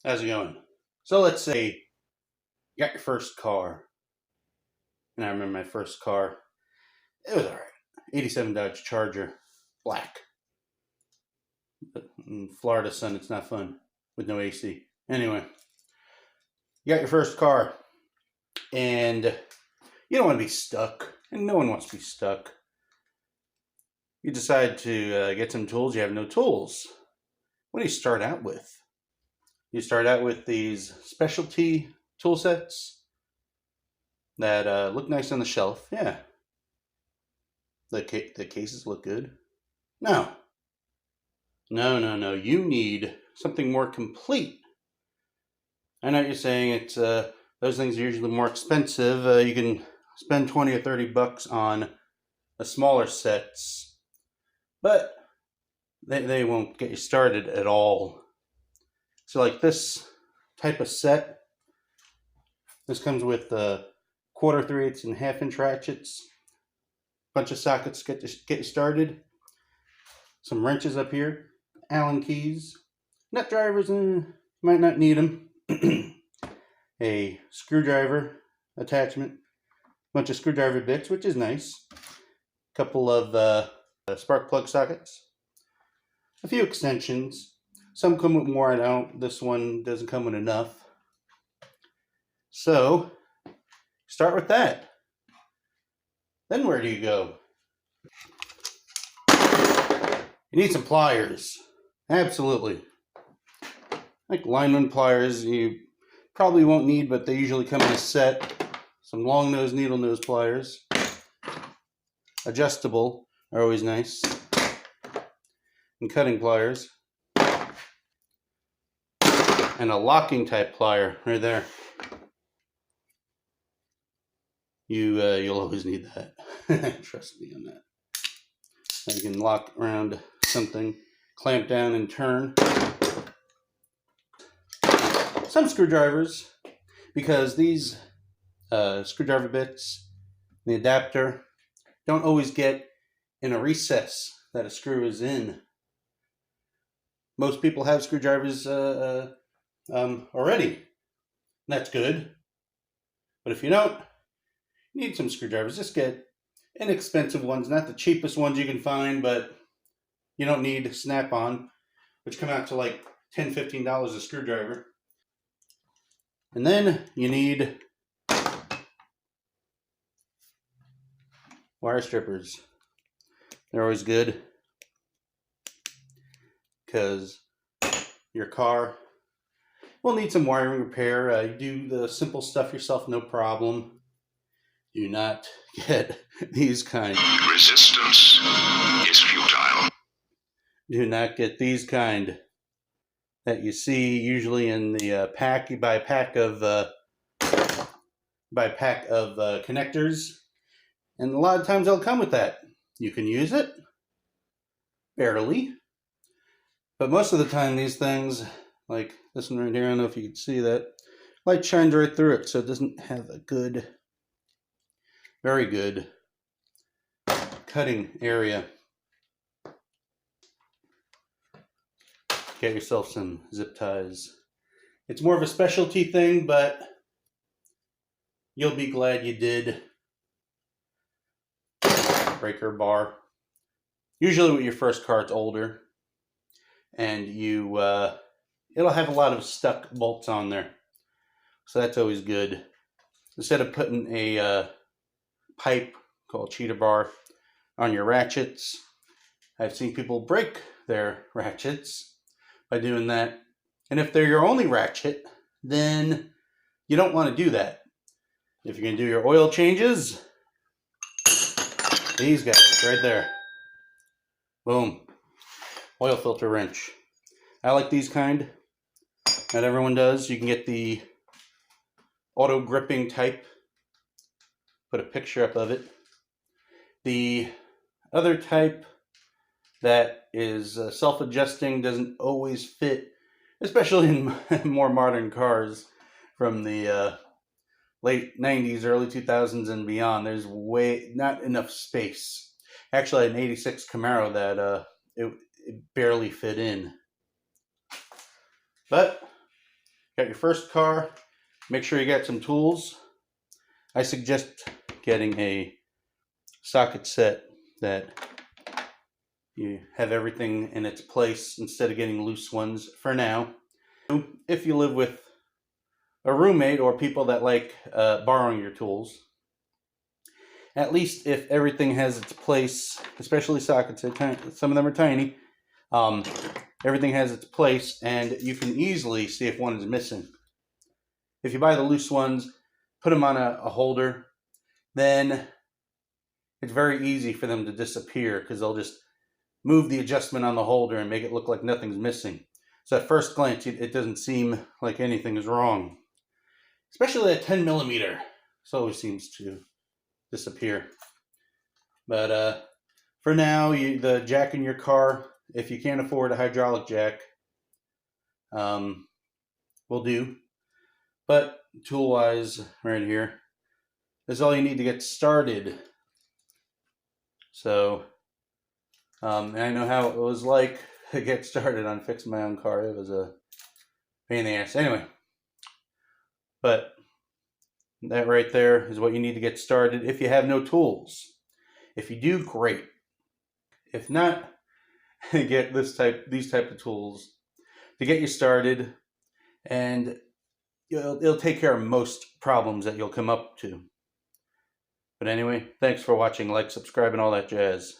How's it going? So let's say you got your first car, and I remember my first car. It was all right. 87 Dodge Charger, black. But in Florida sun, it's not fun with no AC. Anyway, you got your first car, and you don't want to be stuck, and no one wants to be stuck. You decide to get some tools. You have no tools. What do you start out with? You start out with these specialty tool sets that look nice on the shelf. Yeah, the cases look good. No, no. You need something more complete. I know what you're saying. It's those things are usually more expensive. You can spend 20 or 30 bucks on the smaller sets, but they won't get you started at all. So like this type of set, this comes with quarter, 3/8, and half-inch ratchets, bunch of sockets to get you started, some wrenches up here, Allen keys, nut drivers, might not need them, a screwdriver attachment, bunch of screwdriver bits, which is nice, a couple of spark plug sockets, a few extensions. Some come with more, I don't. This one doesn't come with enough. So, start with that. Then where do you go? You need some pliers. Absolutely. Like lineman pliers, you probably won't need, but they usually come in a set. Some long nose, needle nose pliers. Adjustable are always nice. And cutting pliers. And a locking type plier right there. You'll always need that. Trust me on that. Now you can lock around something, clamp down and turn. Some screwdrivers, because these screwdriver bits, the adapter, don't always get in a recess that a screw is in. Most people have screwdrivers already. That's good. But if you don't, you need some screwdrivers. Just get inexpensive ones, not the cheapest ones you can find, but you don't need Snap-on, which come out to like $10, $15 a screwdriver. And then you need wire strippers. They're always good because your car will need some wiring repair. You do the simple stuff yourself, no problem. Do not get these kind. Resistance is futile. Do not get these kind that you see usually in the pack. You buy a pack of connectors, and a lot of times they'll come with that. You can use it barely, but most of the time these things, like this one right here, I don't know if you can see that, light shines right through it, so it doesn't have a good, very good cutting area. Get yourself some zip ties. It's more of a specialty thing, but you'll be glad you did. Breaker bar. Usually with your first car, it's older, and it'll have a lot of stuck bolts on there, so that's always good. Instead of putting a pipe called cheater bar on your ratchets, I've seen people break their ratchets by doing that. And if they're your only ratchet, then you don't want to do that. If you're going to do your oil changes, these guys right there. Boom. Oil filter wrench. I like these kind. Not everyone does. You can get the auto gripping type. Put a picture up of it. The other type that is self-adjusting doesn't always fit, especially in more modern cars from the late 90s, early 2000s and beyond. There's not enough space. Actually, I had an 86 Camaro that it barely fit in. But Got your first car, make sure you got some tools. I suggest getting a socket set that you have everything in its place instead of getting loose ones for now. If you live with a roommate or people that like borrowing your tools, at least if everything has its place, especially sockets, some of them are tiny, everything has its place and you can easily see if one is missing. If you buy the loose ones, put them on a holder, then it's very easy for them to disappear because they'll just move the adjustment on the holder and make it look like nothing's missing. So at first glance, it doesn't seem like anything is wrong. Especially that 10 millimeter. It always seems to disappear. But for now, the jack in your car, if you can't afford a hydraulic jack, will do. But tool-wise, right here, is all you need to get started. So, and I know how it was like to get started on fixing my own car. It was a pain in the ass. Anyway, but that right there is what you need to get started if you have no tools. If you do, great. If not, get these type of tools to get you started, and it'll take care of most problems that you'll come up to. But anyway, thanks for watching. Like, subscribe, and all that jazz.